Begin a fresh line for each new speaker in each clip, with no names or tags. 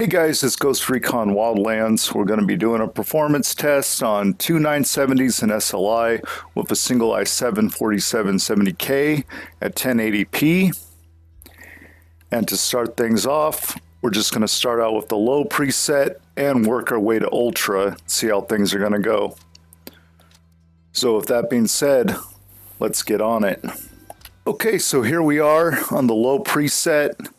Hey guys, this goes Recon Wildlands. We're going to be doing a performance test on two 970s in SLI with a single i7 4770K at 1080p. And to start things off, we're just going to start out with the low preset and work our way to ultra, see how things are going to go. So with that being said, let's get on it. Okay, so here we are on the low preset.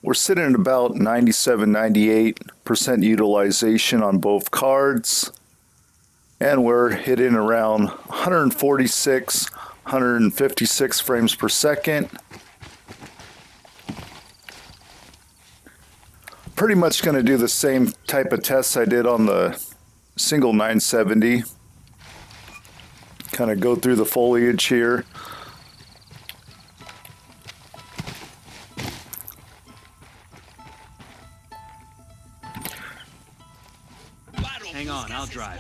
We're sitting at about 97-98% utilization on both cards, and we're hitting around 146, 156 frames per second. Pretty much going to do the same type of tests I did on the single 970. Kind of go through the foliage here.
Hang on, I'll drive.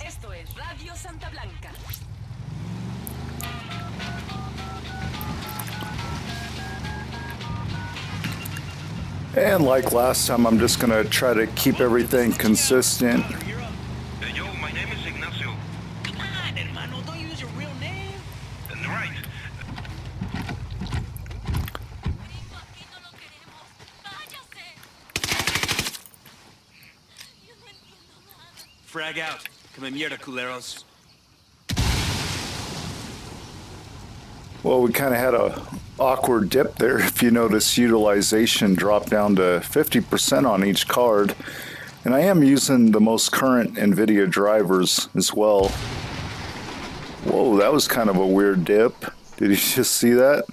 Esto es Radio Santa Blanca.
And like last time, I'm just going to try to keep everything consistent.
Hey, yo, my name is Ignacio.
Come on, hermano, don't use your real name.
Right.
Frag out. Come mierda, culeros.
Well, we kind of had a awkward dip there. If you notice, utilization dropped down to 50% on each card. And I am using the most current NVIDIA drivers as well. Whoa, that was kind of a weird dip. Did you just see that?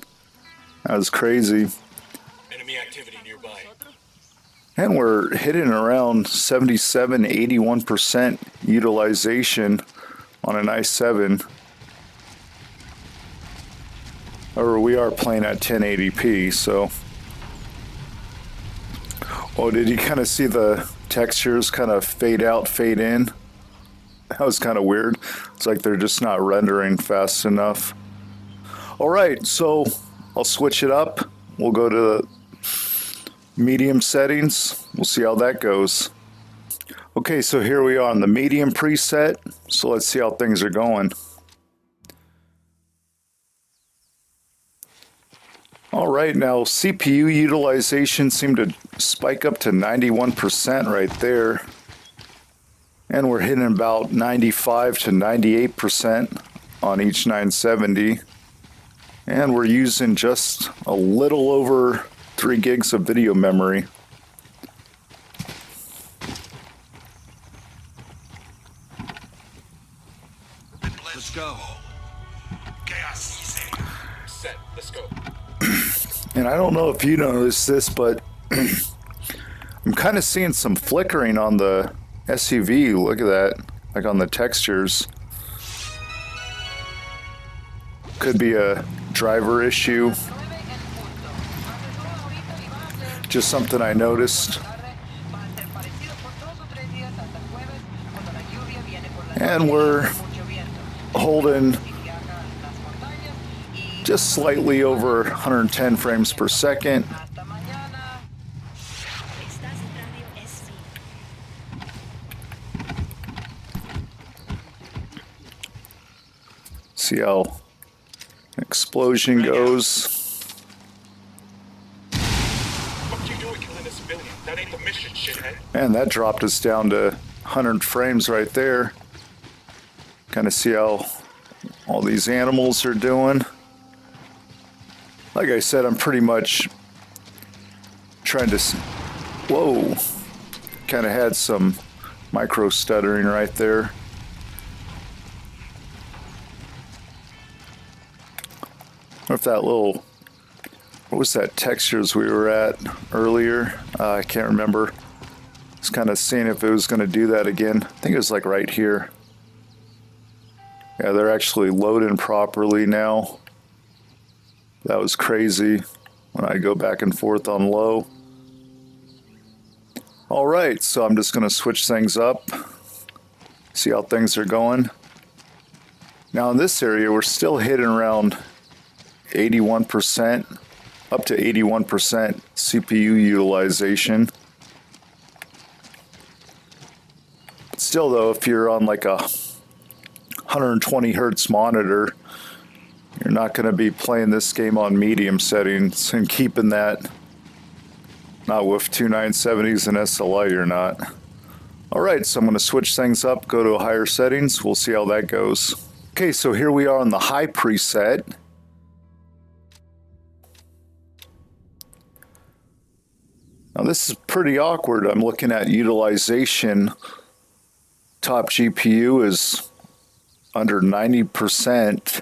That was crazy.
Enemy activity nearby.
And we're hitting around 77, 81% utilization on an i7. Or we are playing at 1080p, so. Oh, did you kind of see the textures kind of fade out, fade in? That was kind of weird. It's like they're just not rendering fast enough. All right, so I'll switch it up. We'll go to medium settings. We'll see how that goes. Okay, so here we are on the medium preset. So let's see how things are going. All right, now CPU utilization seemed to spike up to 91% right there. And we're hitting about 95 to 98% on each 970. And we're using just a little over 3 gigs of video memory.
Let's go.
Chaos. Set. Let's go.
And I don't know if you noticed this, but I'm kind of seeing some flickering on the SUV. Look at that, like on the textures. Could be a driver issue. Just something I noticed. And we're holding just slightly over 110 frames per second. See how explosion goes.
What you doing killing a civilian? That ain't the mission, shithead.
And that dropped us down to 100 frames right there. Kind of see how all these animals are doing. Like I said, I'm pretty much trying to... Whoa! Kind of had some micro stuttering right there. Or if that little... What was that textures we were at earlier? I can't remember. Just kind of seeing if it was going to do that again. I think it was like right here. Yeah, they're actually loading properly now. That was crazy when I go back and forth on low. All right, so I'm just going to switch things up, see how things are going. Now in this area, we're still hitting around 81%, up to 81% CPU utilization. Still though, if you're on like a 120 hertz monitor, you're not going to be playing this game on medium settings and keeping that. Not with 2970s and SLI, you're not. Alright, so I'm going to switch things up, go to higher settings. We'll see how that goes. Okay, so here we are on the high preset. Now this is pretty awkward. I'm looking at utilization. Top GPU is under 90%,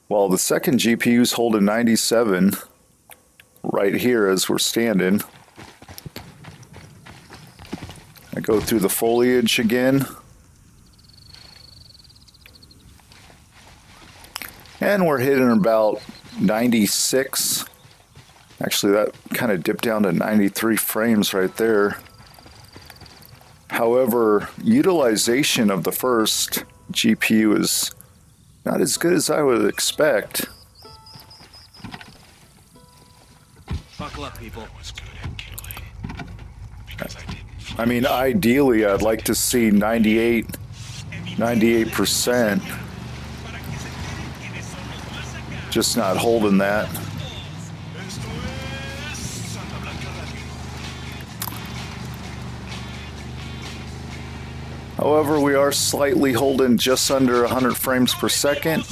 while the second GPU is holding 97 right here as we're standing. I go through the foliage again. And we're hitting about 96. Actually, that kind of dipped down to 93 frames right there. However, utilization of the first GPU is not as good as I would expect.
Buckle up, people.
I mean, ideally, I'd like to see 98%. Just not holding that. However, we are slightly holding just under 100 frames per second.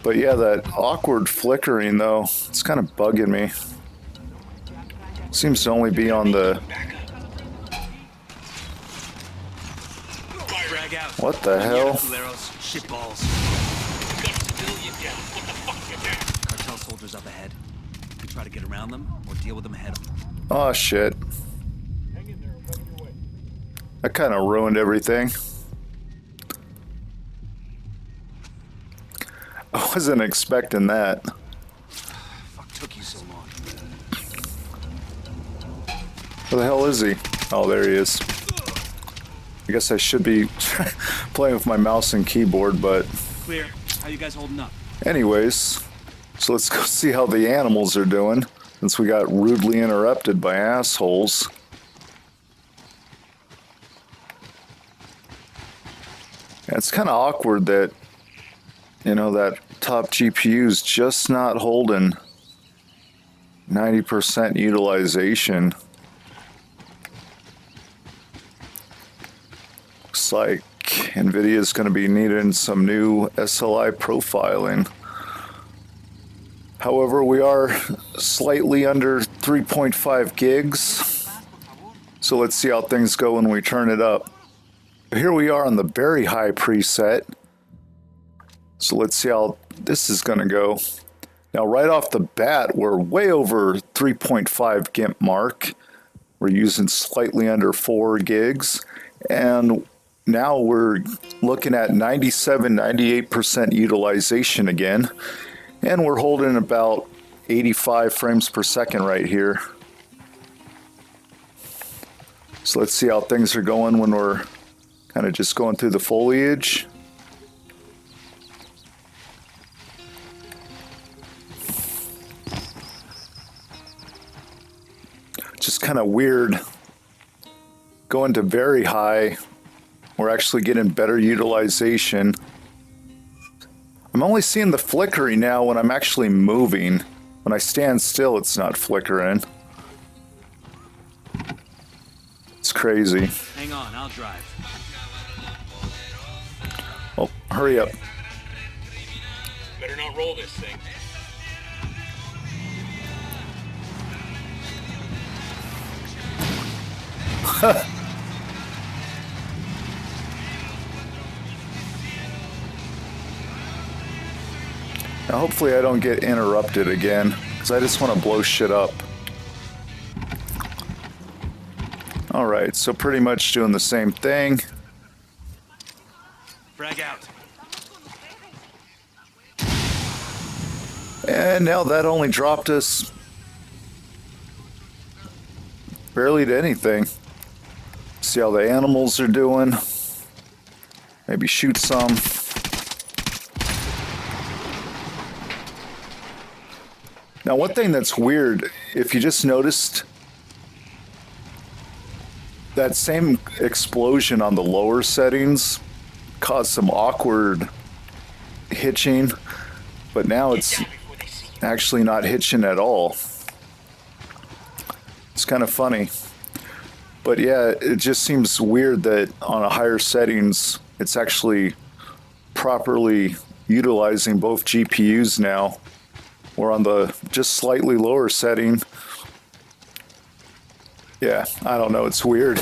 But yeah, that awkward flickering though, it's kind of bugging me. Seems to only be on the...
Drag out.
What the hell?
Culeros, shitballs. Cartel soldiers up ahead. You can try to get around them or deal with them head on.
Oh shit. That kind of ruined everything. I wasn't expecting that.
Fuck took you so long.
Where the hell is he? Oh, there he is. I guess I should be playing with my mouse and keyboard, but...
Clear. How you guys holding up?
Anyways, so let's go see how the animals are doing, since we got rudely interrupted by assholes. Yeah, it's kind of awkward that, you know, that top GPU's just not holding 90% utilization. Looks like NVIDIA's going to be needing some new SLI profiling. However, we are slightly under 3.5 gigs. So let's see how things go when we turn it up. Here we are on the very high preset. So let's see how this is going to go. Now, right off the bat, we're way over 3.5 GIMP mark. We're using slightly under 4 gigs. And now we're looking at 97, 98% utilization again. And we're holding about 85 frames per second right here. So let's see how things are going when we're kind of just going through the foliage. Just kind of weird. Going to very high, we're actually getting better utilization. I'm only seeing the flickering now when I'm actually moving. When I stand still, it's not flickering. It's crazy.
Hang on, I'll drive.
Oh, hurry up.
Better not roll this thing.
Now hopefully I don't get interrupted again, because I just want to blow shit up. Alright, so pretty much doing the same thing.
Frag out.
And now that only dropped us barely to anything. See how the animals are doing. Maybe shoot some. Now, one thing that's weird, if you just noticed, that same explosion on the lower settings caused some awkward hitching, but now it's actually not hitching at all. It's kind of funny. But yeah, it just seems weird that on a higher settings, it's actually properly utilizing both GPUs now. Or on the just slightly lower setting. Yeah, I don't know, it's weird.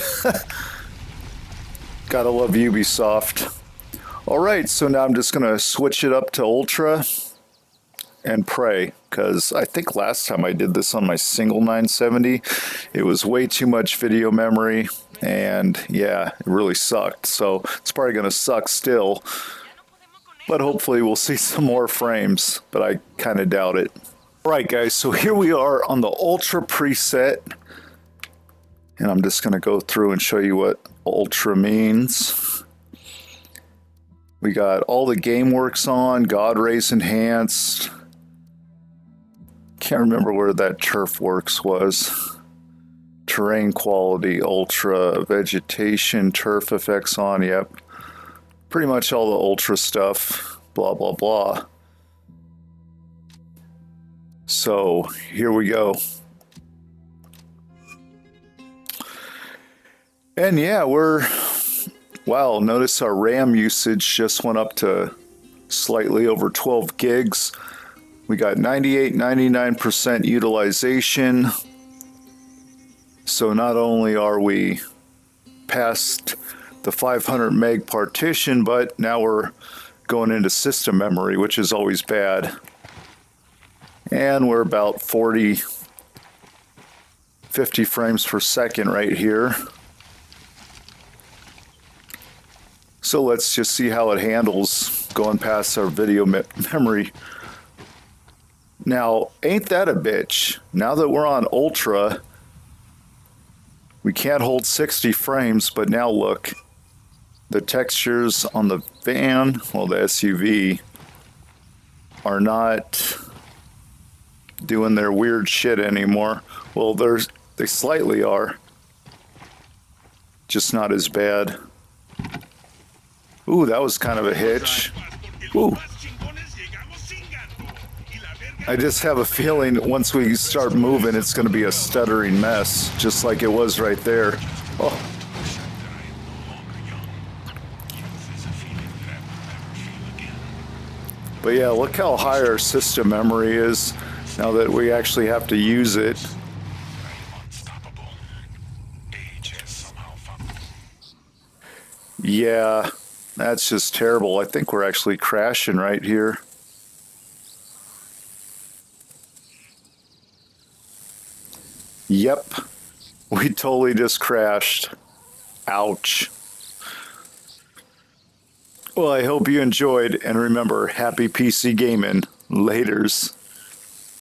Gotta love Ubisoft. All right, so now I'm just gonna switch it up to Ultra and pray, because I think last time I did this on my single 970, it was way too much video memory, and yeah, it really sucked. So it's probably gonna suck still, but hopefully we'll see some more frames, but I kind of doubt it. All right, guys, so here we are on the Ultra preset, and I'm just gonna go through and show you what Ultra means. We got all the GameWorks on, God Rays Enhanced. Can't remember where that TurfWorks was. Terrain Quality, Ultra, Vegetation, Turf Effects on, yep. Pretty much all the Ultra stuff, blah, blah, blah. So here we go. And yeah, wow, notice our RAM usage just went up to slightly over 12 gigs. We got 99% utilization. So not only are we past the 500 meg partition, but now we're going into system memory, which is always bad. And we're about 50 frames per second right here. So let's just see how it handles going past our video memory. Now, ain't that a bitch? Now that we're on Ultra, we can't hold 60 frames, but now look, the textures on the van, well, the SUV, are not doing their weird shit anymore. Well, they slightly are, just not as bad. Ooh, that was kind of a hitch. Ooh. I just have a feeling once we start moving, it's going to be a stuttering mess, just like it was right there. Oh. But yeah, look how high our system memory is now that we actually have to use it. Yeah, that's just terrible. I think we're actually crashing right here. Yep, we totally just crashed. Ouch. Well, I hope you enjoyed, and remember, happy PC gaming. Laters.